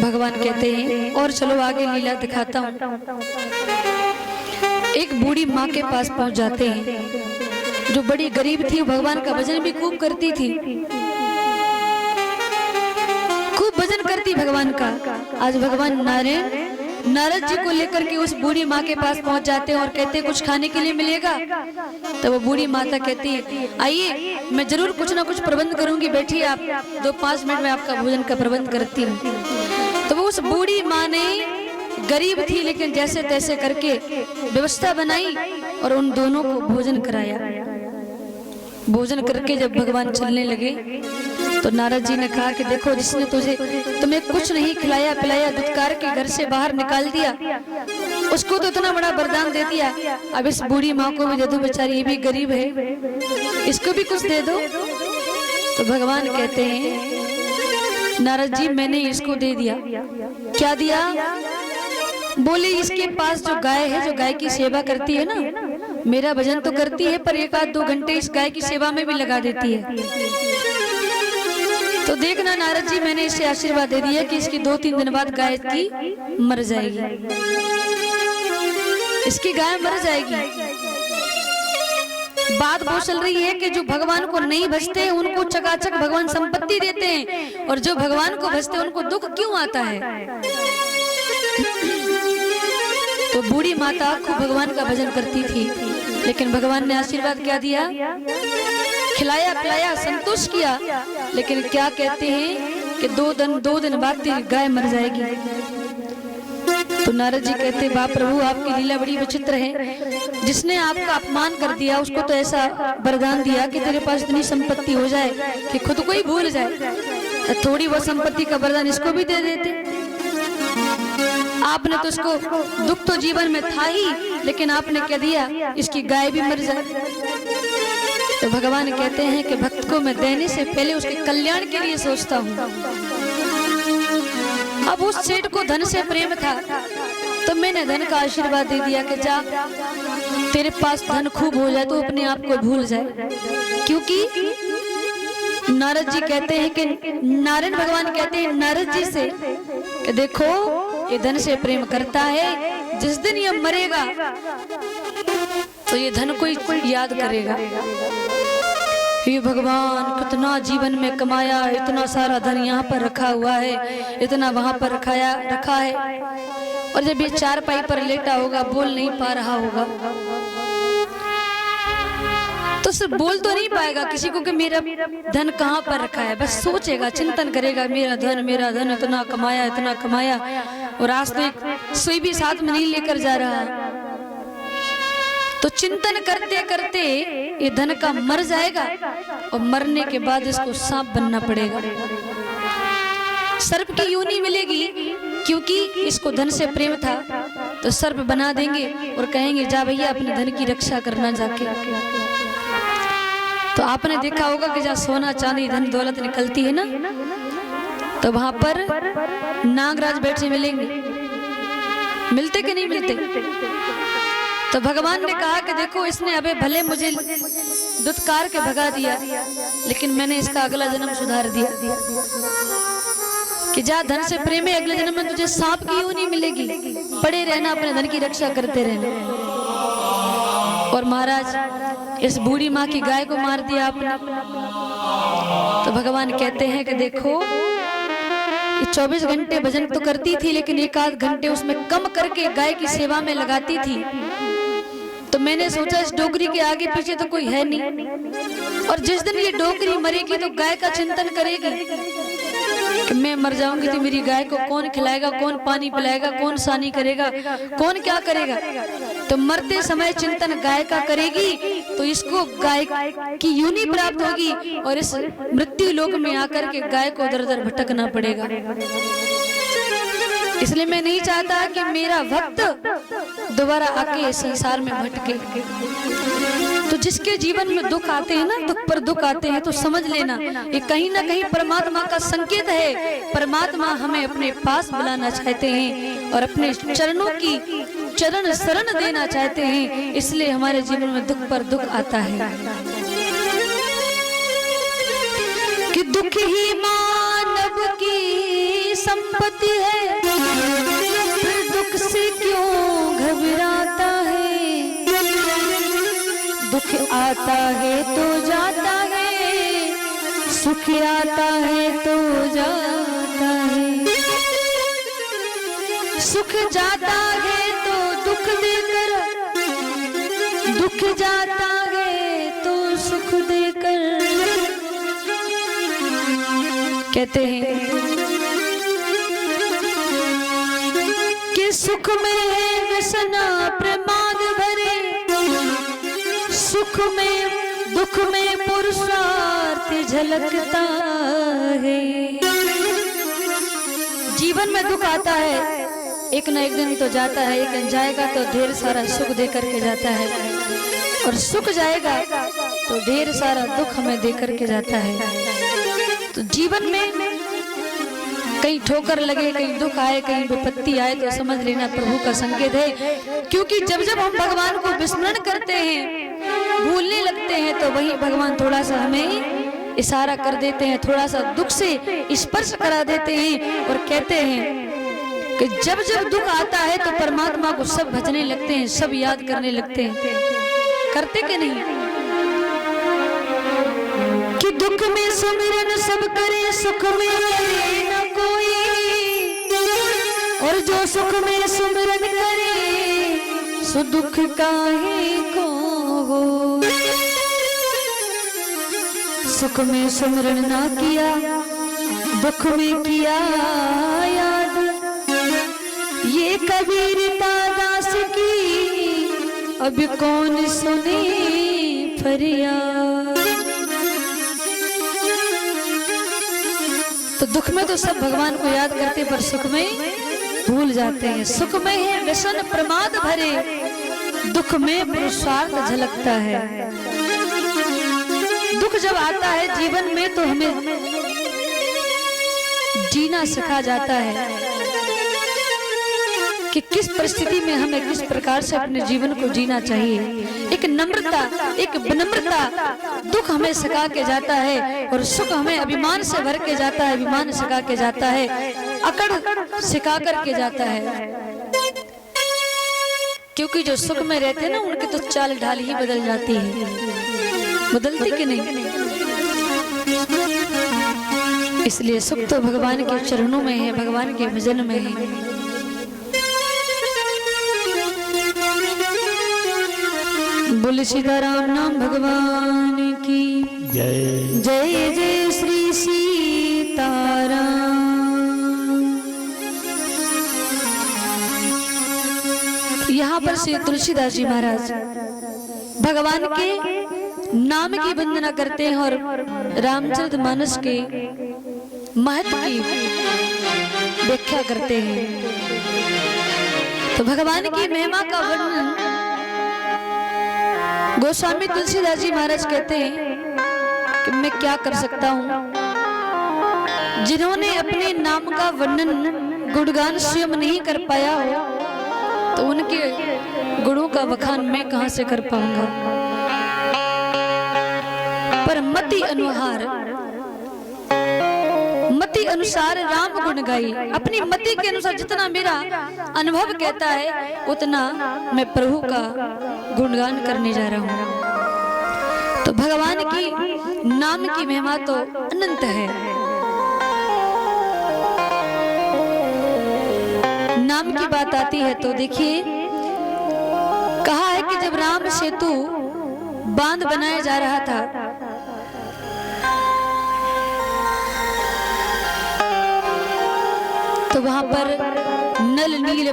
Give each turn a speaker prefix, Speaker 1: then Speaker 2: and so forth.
Speaker 1: भगवान कहते हैं और चलो आगे लीला दिखाता हूँ। एक बूढ़ी माँ के पास पहुंच जाते हैं जो बड़ी गरीब थी, भगवान का भजन भी खूब करती थी, खूब भजन करती भगवान का। आज भगवान नारद जी को लेकर के उस बूढ़ी माँ के पास पहुंच जाते हैं और कहते हैं कुछ खाने के लिए मिलेगा। तो वो बूढ़ी माता कहती है आइए मैं जरूर कुछ ना कुछ प्रबंध करूंगी, बैठिए आप, 2-5 मिनट में आपका भोजन का प्रबंध करती हूँ। तो वो उस बूढ़ी माँ ने, गरीब थी लेकिन जैसे तैसे करके व्यवस्था बनाई और उन दोनों को भोजन कराया। भोजन करके जब भगवान चलने लगे तो नारद जी ने कहा कि देखो जिसने तुम्हें कुछ नहीं खिलाया पिलाया, दुत्कार के घर से बाहर निकाल दिया, उसको तो इतना बड़ा वरदान दे दिया, अब इस बूढ़ी माँ को भी दे दो, बेचारी ये भी गरीब है, इसको भी कुछ दे दो। तो भगवान कहते हैं नारद जी मैंने इसको दे दिया। क्या दिया? बोले इसके पास जो गाय है, जो गाय की सेवा करती है ना, मेरा भजन तो करती है पर 1-2 घंटे इस गाय की सेवा में भी लगा देती है। तो देखना नारद जी मैंने इसे आशीर्वाद दे दिया कि इसकी 2-3 दिन बाद गाय की मर जाएगी, इसकी गाय मर जाएगी। बात वो चल रही है कि जो भगवान को नहीं भजते उनको चकाचक भगवान संपत्ति देते हैं, और जो भगवान को भजते उनको दुख क्यों आता है? तो बूढ़ी माता खूब भगवान का भजन करती थी, लेकिन भगवान ने आशीर्वाद क्या दिया? खिलाया पिलाया, संतुष्ट किया, लेकिन क्या कहते हैं कि 2 दिन बाद तेरी गाय मर जाएगी। तो नारद जी कहते बाप प्रभु आपकी लीला बड़ी विचित्र है, जिसने आपका अपमान कर दिया उसको तो ऐसा वरदान दिया कि तेरे पास इतनी संपत्ति हो जाए कि खुद को ही भूल जाए, थोड़ी बहुत संपत्ति का वरदान इसको भी दे देते। आपने तो इसको दुख तो जीवन में था ही, लेकिन आपने क्या दिया? इसकी गाय भी मर जाए। तो भगवान कहते हैं कि भक्त को मैं देने से पहले उसके कल्याण के लिए सोचता हूँ। अब उस सेठ को धन से प्रेम था तो मैंने धन का आशीर्वाद दे दिया कि जा तेरे पास धन खूब हो जाए तो अपने आप को भूल जाए, क्योंकि नारद जी कहते हैं कि नारायण भगवान कहते हैं नारद जी से कि देखो ये धन से प्रेम करता है, जिस दिन ये मरेगा तो ये धन को याद करेगा। ये भगवान कितना जीवन में कमाया, इतना सारा धन यहाँ पर रखा हुआ है, इतना वहां पर रखा है, और जब ये चारपाई पर लेटा होगा बोल नहीं पा रहा होगा तो सिर्फ बोल तो नहीं पाएगा किसी को कि मेरा धन कहाँ पर रखा है, बस सोचेगा, चिंतन करेगा मेरा धन इतना कमाया, और आज तो एक सुई भी साथ में नहीं लेकर जा रहा। तो चिंतन करते करते ये धन का मर जाएगा, और मरने के बाद इसको सांप बनना पड़ेगा, सर्प की योनि मिलेगी, क्योंकि इसको धन से प्रेम था तो सर्प बना देंगे और कहेंगे जा भैया अपने धन की रक्षा करना जाके। तो आपने देखा होगा कि जहाँ सोना चांदी धन दौलत निकलती है ना, तो वहां पर नागराज बैठे मिलेंगे, मिलते कि नहीं मिलते? तो भगवान ने कहा कि देखो इसने अबे भले मुझे दुत्कार के भगा दिया, लेकिन मैंने इसका अगला जन्म सुधार दिया कि जा धन से प्रेम है, अगले जन्म में तुझे सांप की योनि मिलेगी, पड़े रहना अपने धन की रक्षा करते रहना। और महाराज इस बूढ़ी माँ की गाय को मार दिया आपने। तो भगवान कहते हैं कि देखो ये 24 घंटे भजन तो करती थी, लेकिन 1-8 घंटे उसमें कम करके गाय की सेवा में लगाती थी। तो मैंने सोचा इस डोकरी के आगे पीछे तो कोई है नहीं, और जिस दिन ये डोकरी मरेगी तो गाय का चिंतन करेगी कि मैं मर जाऊंगी तो मेरी गाय को कौन खिलाएगा, कौन पानी पिलाएगा, कौन सानी करेगा, कौन क्या करेगा। तो मरते समय चिंतन गाय का करेगी तो इसको गाय की योनि प्राप्त होगी, और इस मृत्यु लोक में आकर के गाय को दर दर भटकना पड़ेगा। इसलिए मैं नहीं चाहता कि मेरा भक्त दोबारा आके संसार में भटके। तो जिसके जीवन में दुख आते हैं ना, दुख पर दुख आते हैं, तो समझ लेना ये कहीं ना कहीं परमात्मा का संकेत है। परमात्मा हमें अपने पास बुलाना चाहते हैं और अपने चरणों की चरण शरण देना चाहते हैं, इसलिए हमारे जीवन में दुख पर दुख आता है। कि दुख ही मानव की संपत्ति है, आता है तो जाता है, सुख आता है तो जाता है, सुख जाता है तो दुख देकर, दुख जाता है तो सुख देकर। कहते हैं कि सुख में है व्यसना प्रमाद भरे, सुख में दुख में पुरुषार्थ झलकता है। जीवन में दुख आता है, एक न एक दिन तो जाता है, एक दिन जाएगा तो ढेर सारा सुख दे करके जाता है, और सुख जाएगा तो ढेर सारा दुख हमें दे करके जाता है। तो जीवन में कहीं ठोकर लगे, कहीं दुख आए, कहीं विपत्ति आए तो समझ लेना प्रभु का संकेत है। क्योंकि जब जब हम भगवान को विस्मरण करते हैं, भूलने लगते हैं, तो वही भगवान थोड़ा सा हमें इशारा कर देते हैं, थोड़ा सा दुख से स्पर्श करा देते हैं और कहते हैं कि जब जब दुख आता है तो परमात्मा को सब भजने लगते हैं, सब याद करने लगते हैं। करते कि नहीं? कि दुख में सुमिरन सब करे, सुख में न कोई, और जो सुख में सुमिरन करे सो दुख काहे को हो। सुख में सुमिरन ना किया, दुख में किया याद, ये कबीरता दास की अब कौन सुने फरियाद। तो दुख में तो सब भगवान को याद करते, पर सुख में भूल जाते हैं। सुख में है व्यसन प्रमाद भरे, दुख में पुरुषार्थ झलकता है। दुख जब आता है जीवन में तो हमें जीना सिखा जाता है कि किस परिस्थिति में हमें किस प्रकार से अपने जीवन को जीना चाहिए। एक नम्रता, एक विनम्रता दुख हमें सिखा के जाता है, और सुख हमें अभिमान से भर के जाता है, अभिमान सिखा के जाता है, अकड़ सिखा करके जाता है। क्योंकि जो सुख में रहते हैं ना, उनकी तो चाल ढाल ही बदल जाती है। बदलती कि नहीं? इसलिए सुख तो भगवान के चरणों में है, भगवान के भजन में है। बोले सीताराम नाम भगवान की जय। जय जय श्री सीताराम। यहाँ पर श्री तुलसीदास जी महाराज भगवान के नाम की वंदना करते हैं और रामचरितमानस के महत्व की व्याख्या करते हैं। तो भगवान की महिमा का वर्णन गोस्वामी तुलसीदास जी महाराज कहते हैं कि मैं क्या कर सकता हूँ। जिन्होंने अपने नाम का वर्णन गुणगान स्वयं नहीं कर पाया हो, तो उनके गुणों का बखान मैं कहां से कर पाऊंगा। पर मति अनुसार राम गुण गाई। अपनी मति के अनुसार जितना मेरा अनुभव कहता है, उतना मैं प्रभु का गुणगान करने जा रहा हूं। तो भगवान की नाम की महिमा तो अनंत है। नाम की बात आती है तो देखिए, कहा है कि जब राम सेतु बांध बनाया जा रहा था, तो वहां पर नल नील